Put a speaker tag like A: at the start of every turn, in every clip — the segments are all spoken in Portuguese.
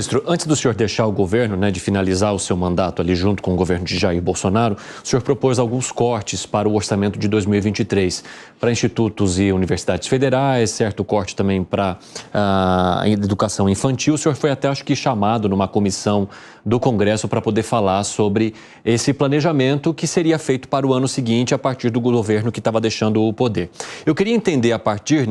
A: Ministro, antes do senhor deixar o governo, de finalizar o seu mandato ali junto com o governo de Jair Bolsonaro, o senhor propôs alguns cortes para o orçamento de 2023, para institutos e universidades federais, certo corte também para a educação infantil. O senhor foi até, acho que, chamado numa comissão do Congresso para poder falar sobre esse planejamento que seria feito para o ano seguinte a partir do governo que estava deixando o poder. Eu queria entender, a partir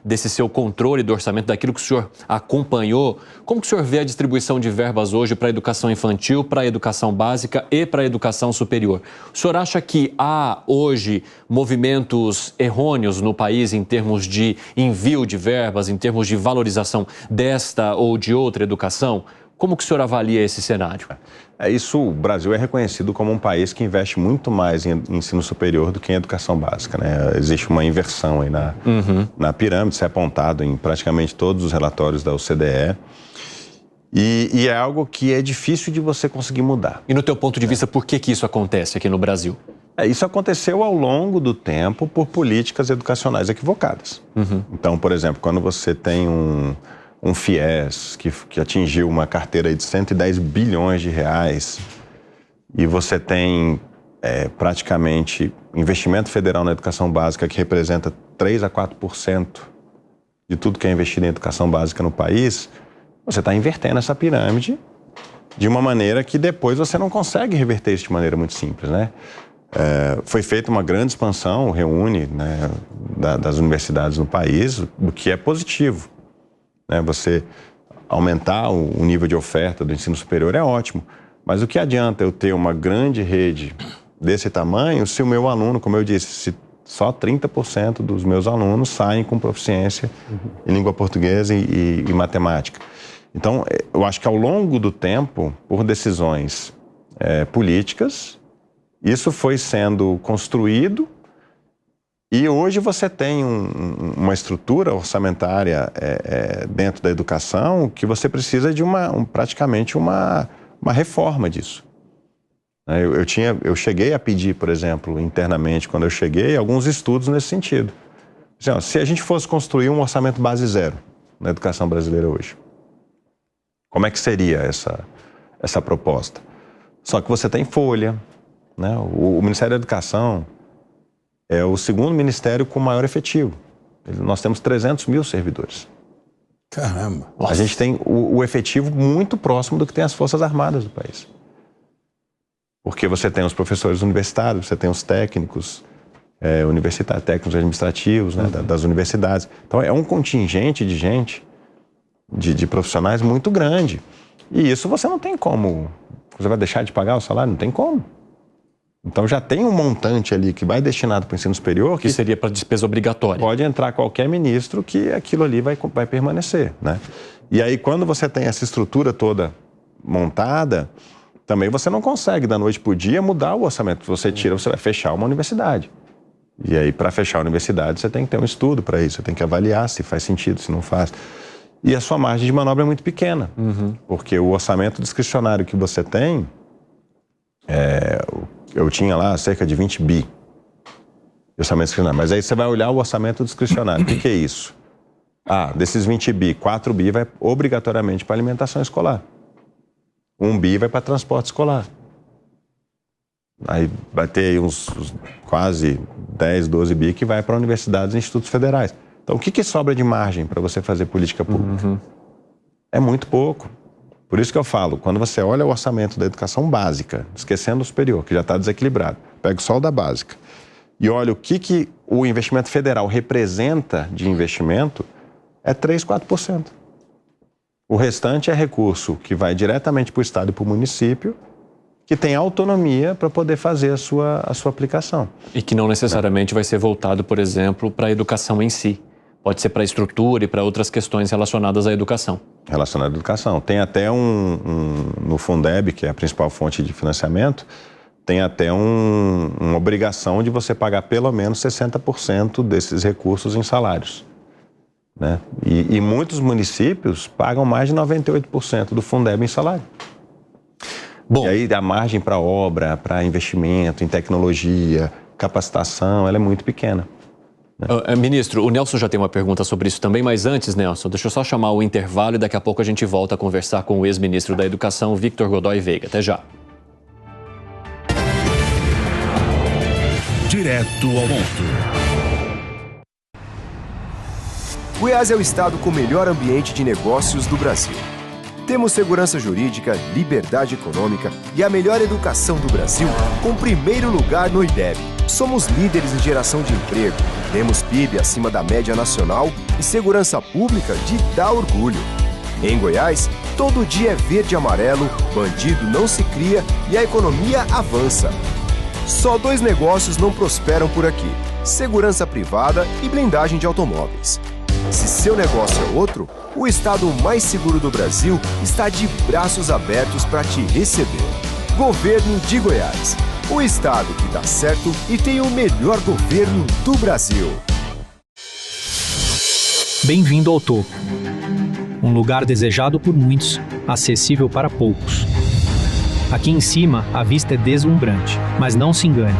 A: desse seu controle do orçamento, daquilo que o senhor acompanhou, como que o senhor vê a distribuição de verbas hoje para a educação infantil, para a educação básica e para a educação superior. O senhor acha que há hoje movimentos errôneos no país em termos de envio de verbas, em termos de valorização desta ou de outra educação? Como que o senhor avalia esse cenário?
B: O Brasil é reconhecido como um país que investe muito mais em ensino superior do que em educação básica, Existe uma inversão aí na pirâmide, isso é apontado em praticamente todos os relatórios da OCDE. E é algo que é difícil de você conseguir mudar.
A: E no teu ponto de vista, por que isso acontece aqui no Brasil?
B: Isso aconteceu ao longo do tempo por políticas educacionais equivocadas. Então, por exemplo, quando você tem um FIES que atingiu uma carteira de 110 bilhões de reais e você tem praticamente investimento federal na educação básica que representa 3 a 4% de tudo que é investido em educação básica no país, você está invertendo essa pirâmide de uma maneira que depois você não consegue reverter isso de maneira muito simples, Foi feita uma grande expansão, reúne das universidades no país, o que é positivo. Você aumentar o nível de oferta do ensino superior é ótimo, mas o que adianta eu ter uma grande rede desse tamanho se o meu aluno, como eu disse, se só 30% dos meus alunos saem com proficiência em língua portuguesa e matemática. Então, eu acho que ao longo do tempo, por decisões políticas, isso foi sendo construído e hoje você tem uma estrutura orçamentária dentro da educação que você precisa de praticamente uma reforma disso. Eu cheguei a pedir, por exemplo, internamente, quando eu cheguei, alguns estudos nesse sentido. Se a gente fosse construir um orçamento base zero na educação brasileira hoje, como é que seria essa proposta? Só que você tem folha, O Ministério da Educação é o segundo ministério com maior efetivo. Nós temos 300 mil servidores.
C: Caramba!
B: Nossa. A gente tem o efetivo muito próximo do que tem as Forças Armadas do país. Porque você tem os professores universitários, você tem os técnicos universitários, técnicos administrativos, das universidades. Então, é um contingente de gente, de profissionais muito grande. E isso você não tem como. Você vai deixar de pagar o salário? Não tem como. Então já tem um montante ali que vai destinado para o ensino superior.
A: Que seria para despesa obrigatória.
B: Pode entrar qualquer ministro que aquilo ali vai permanecer, E aí quando você tem essa estrutura toda montada, também você não consegue da noite para o dia mudar o orçamento. Você tira, você vai fechar uma universidade. E aí para fechar a universidade você tem que ter um estudo para isso. Você tem que avaliar se faz sentido, se não faz. E a sua margem de manobra é muito pequena, porque o orçamento discricionário que você tem, eu tinha lá cerca de 20 bi de orçamento discricionário, mas aí você vai olhar o orçamento discricionário, o que é isso? Desses 20 bi, 4 bi vai obrigatoriamente para alimentação escolar, 1 bi vai para transporte escolar, aí vai ter aí uns quase 10, 12 bi que vai para universidades e institutos federais. Então, o que sobra de margem para você fazer política pública? É muito pouco. Por isso que eu falo, quando você olha o orçamento da educação básica, esquecendo o superior, que já está desequilibrado, pega só o da básica, e olha o que o investimento federal representa de investimento, é 3, 4%. O restante é recurso que vai diretamente para o Estado e para o município, que tem autonomia para poder fazer a sua aplicação.
A: E que não necessariamente vai ser voltado, por exemplo, para a educação em si. Pode ser para a estrutura e para outras questões relacionadas à educação.
B: Relacionada à educação. Tem até no Fundeb, que é a principal fonte de financiamento, tem até uma obrigação de você pagar pelo menos 60% desses recursos em salários. E muitos municípios pagam mais de 98% do Fundeb em salário. Bom, e aí a margem para obra, para investimento em tecnologia, capacitação, ela é muito pequena.
A: Ministro, o Nelson já tem uma pergunta sobre isso também, mas antes, Nelson, deixa eu só chamar o intervalo e daqui a pouco a gente volta a conversar com o ex-ministro da Educação, Victor Godoy Veiga. Até já.
C: Direto ao ponto.
D: Goiás é o estado com o melhor ambiente de negócios do Brasil. Temos segurança jurídica, liberdade econômica e a melhor educação do Brasil, com primeiro lugar no IDEB. Somos líderes em geração de emprego, temos PIB acima da média nacional e segurança pública de dar orgulho. Em Goiás, todo dia é verde e amarelo, bandido não se cria e a economia avança. Só 2 negócios não prosperam por aqui: segurança privada e blindagem de automóveis. Se seu negócio é outro, o estado mais seguro do Brasil está de braços abertos para te receber. Governo de Goiás, o estado que dá certo e tem o melhor governo do Brasil.
E: Bem-vindo ao topo. Um lugar desejado por muitos, acessível para poucos. Aqui em cima, a vista é deslumbrante, mas não se engane.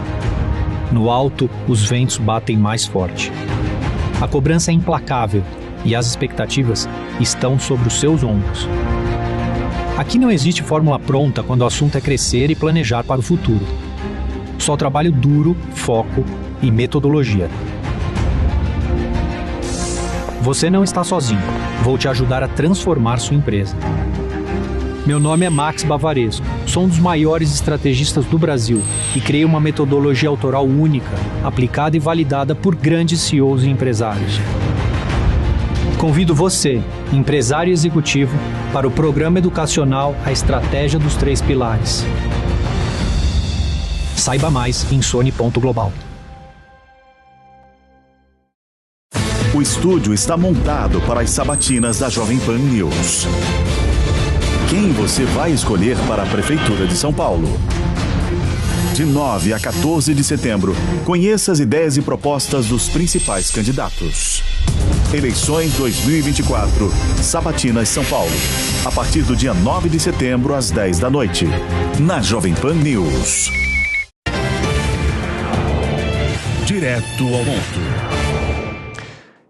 E: No alto, os ventos batem mais forte. A cobrança é implacável e as expectativas estão sobre os seus ombros. Aqui não existe fórmula pronta quando o assunto é crescer e planejar para o futuro. Só trabalho duro, foco e metodologia. Você não está sozinho. Vou te ajudar a transformar sua empresa. Meu nome é Max Bavaresco. Sou um dos maiores estrategistas do Brasil e criei uma metodologia autoral única, aplicada e validada por grandes CEOs e empresários. Convido você, empresário executivo, para o programa educacional A Estratégia dos 3 Pilares. Saiba mais em sony.global.
C: O estúdio está montado para as sabatinas da Jovem Pan News. Quem você vai escolher para a Prefeitura de São Paulo? De 9 a 14 de setembro, conheça as ideias e propostas dos principais candidatos. Eleições 2024, Sabatinas São Paulo. A partir do dia 9 de setembro, às 10 da noite. Na Jovem Pan News. Direto ao ponto.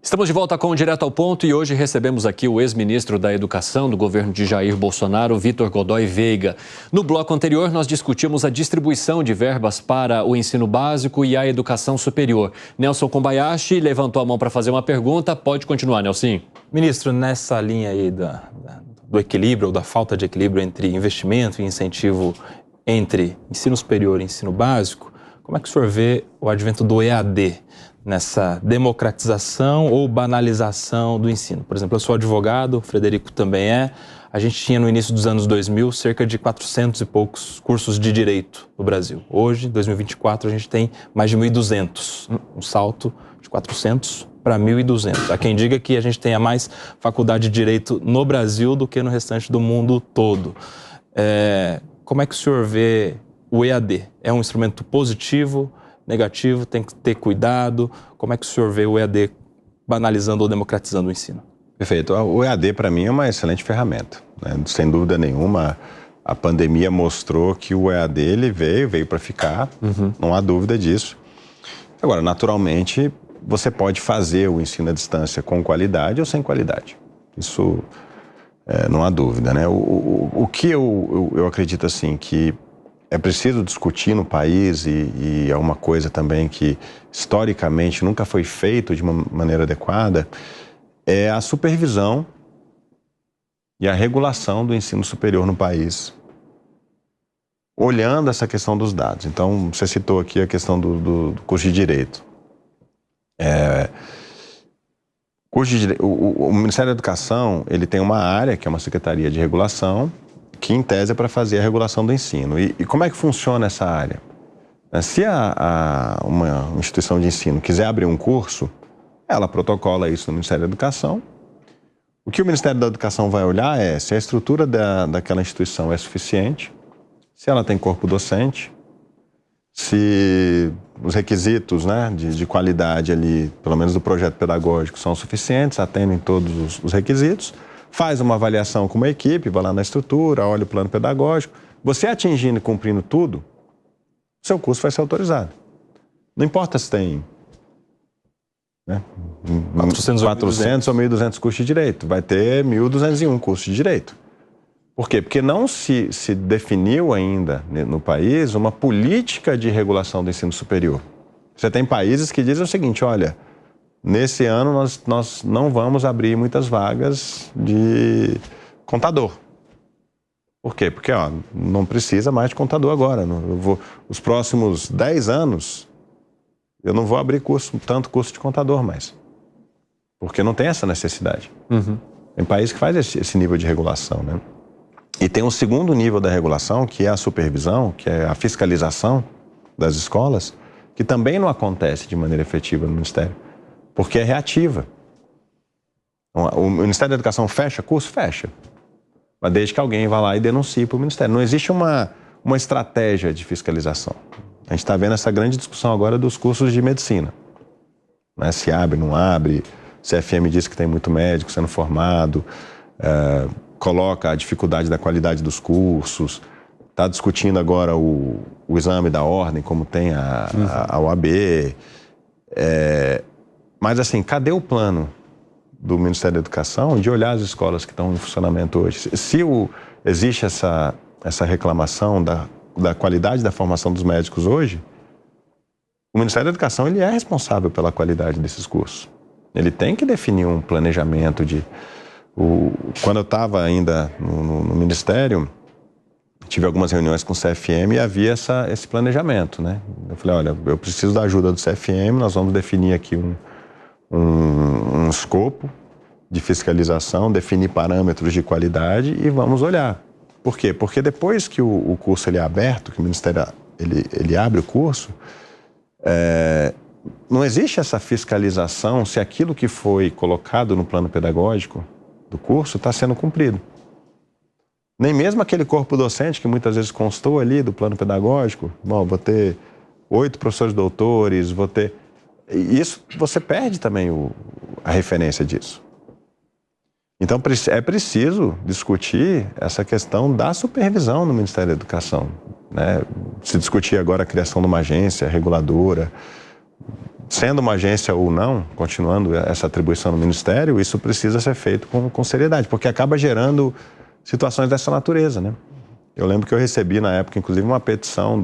A: Estamos de volta com o Direto ao Ponto e hoje recebemos aqui o ex-ministro da Educação do governo de Jair Bolsonaro, Victor Godoy Veiga. No bloco anterior, nós discutimos a distribuição de verbas para o ensino básico e a educação superior. Nelson Kobayashi levantou a mão para fazer uma pergunta. Pode continuar, Nelson.
F: Ministro, nessa linha aí do equilíbrio ou da falta de equilíbrio entre investimento e incentivo entre ensino superior e ensino básico, como é que o senhor vê o advento do EAD nessa democratização ou banalização do ensino? Por exemplo, eu sou advogado, o Frederico também é. A gente tinha no início dos anos 2000 cerca de 400 e poucos cursos de direito no Brasil. Hoje, em 2024, a gente tem mais de 1.200. Um salto de 400 para 1.200. Há quem diga que a gente tenha mais faculdade de direito no Brasil do que no restante do mundo todo. Como é que o senhor vê o EAD? É um instrumento positivo, negativo, tem que ter cuidado? Como é que o senhor vê o EAD banalizando ou democratizando o ensino?
B: Perfeito. O EAD, para mim, é uma excelente ferramenta, né? Sem dúvida nenhuma, a pandemia mostrou que o EAD ele veio para ficar, não há dúvida disso. Agora, naturalmente, você pode fazer o ensino à distância com qualidade ou sem qualidade. Isso não há dúvida, né? O que eu acredito, assim, que é preciso discutir no país e é uma coisa também que historicamente nunca foi feito de uma maneira adequada, é a supervisão e a regulação do ensino superior no país, olhando essa questão dos dados. Então, você citou aqui a questão do curso de Direito. O Ministério da Educação, ele tem uma área, que é uma Secretaria de Regulação, que em tese é para fazer a regulação do ensino. E como é que funciona essa área? Se uma instituição de ensino quiser abrir um curso, ela protocola isso no Ministério da Educação. O que o Ministério da Educação vai olhar é se a estrutura daquela instituição é suficiente, se ela tem corpo docente, se os requisitos, né, de qualidade ali, pelo menos do projeto pedagógico, são suficientes, atendem todos os requisitos, faz uma avaliação com uma equipe, vai lá na estrutura, olha o plano pedagógico. Você atingindo e cumprindo tudo, seu curso vai ser autorizado. Não importa se tem né?
F: 400
B: ou 1.200 cursos de direito. Vai ter 1.201 cursos de direito. Por quê? Porque não se definiu ainda no país uma política de regulação do ensino superior. Você tem países que dizem o seguinte, olha, nesse ano nós não vamos abrir muitas vagas de contador. Por quê? Porque não precisa mais de contador agora. Os próximos 10 anos, eu não vou abrir tanto curso de contador mais. Porque não tem essa necessidade. Tem país que faz esse nível de regulação, né? E tem um segundo nível da regulação, que é a supervisão, que é a fiscalização das escolas, que também não acontece de maneira efetiva no Ministério, porque é reativa. O Ministério da Educação fecha curso? Fecha. Mas desde que alguém vá lá e denuncie para o Ministério. Não existe uma estratégia de fiscalização. A gente está vendo essa grande discussão agora dos cursos de medicina. Né? Se abre, não abre, CFM diz que tem muito médico sendo formado, coloca a dificuldade da qualidade dos cursos, está discutindo agora o exame da ordem, como tem a OAB. Mas assim, cadê o plano do Ministério da Educação de olhar as escolas que estão em funcionamento hoje? Se existe essa reclamação da qualidade da formação dos médicos hoje, o Ministério da Educação ele é responsável pela qualidade desses cursos. Ele tem que definir um planejamento Quando eu estava ainda no Ministério, tive algumas reuniões com o CFM e havia esse planejamento, né? Eu falei, olha, eu preciso da ajuda do CFM, nós vamos definir aqui um escopo de fiscalização, definir parâmetros de qualidade e vamos olhar. Por quê? Porque depois que o curso ele é aberto, que o Ministério ele abre o curso, não existe essa fiscalização se aquilo que foi colocado no plano pedagógico do curso está sendo cumprido. Nem mesmo aquele corpo docente que muitas vezes constou ali do plano pedagógico, bom, vou ter 8 professores doutores, vou ter... Isso, você perde também a referência disso. Então, é preciso discutir essa questão da supervisão no Ministério da Educação, né? Se discutir agora a criação de uma agência reguladora, sendo uma agência ou não, continuando essa atribuição no Ministério, isso precisa ser feito com seriedade, porque acaba gerando situações dessa natureza, né? Eu lembro que eu recebi, na época, inclusive, uma petição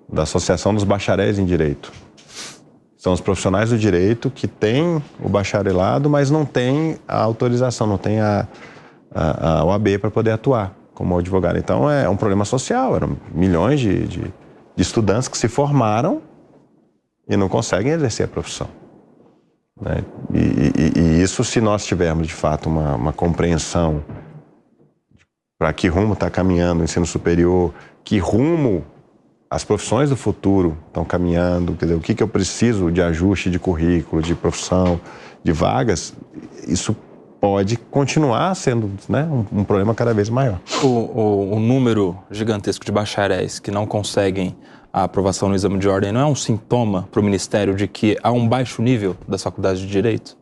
B: da Associação dos Bacharéis em Direito. São os profissionais do direito que têm o bacharelado, mas não têm a autorização, não têm a OAB para poder atuar como advogado. Então, é um problema social, eram milhões de estudantes que se formaram e não conseguem exercer a profissão, né? E isso, se nós tivermos, de fato, uma compreensão para que rumo está caminhando o ensino superior, que rumo as profissões do futuro estão caminhando, quer dizer, o que eu preciso de ajuste de currículo, de profissão, de vagas, isso pode continuar sendo, né, um problema cada vez maior.
F: O número gigantesco de bacharéis que não conseguem a aprovação no exame de ordem não é um sintoma para o Ministério de que há um baixo nível das faculdades de Direito?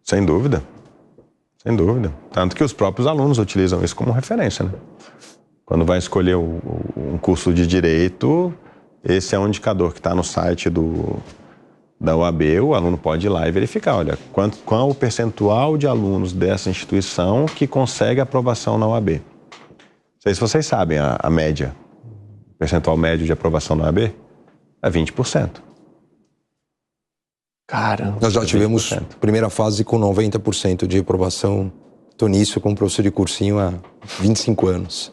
B: Sem dúvida. Sem dúvida. Tanto que os próprios alunos utilizam isso como referência, né? Quando vai escolher um curso de Direito, esse é um indicador que está no site da OAB, o aluno pode ir lá e verificar, olha, qual é o percentual de alunos dessa instituição que consegue aprovação na OAB. Não sei se vocês sabem, a média, o percentual médio de aprovação na OAB é 20%.
A: Caramba.
G: Nós já tivemos primeira fase com 90% de aprovação. Estou nisso como professor de cursinho há 25 anos.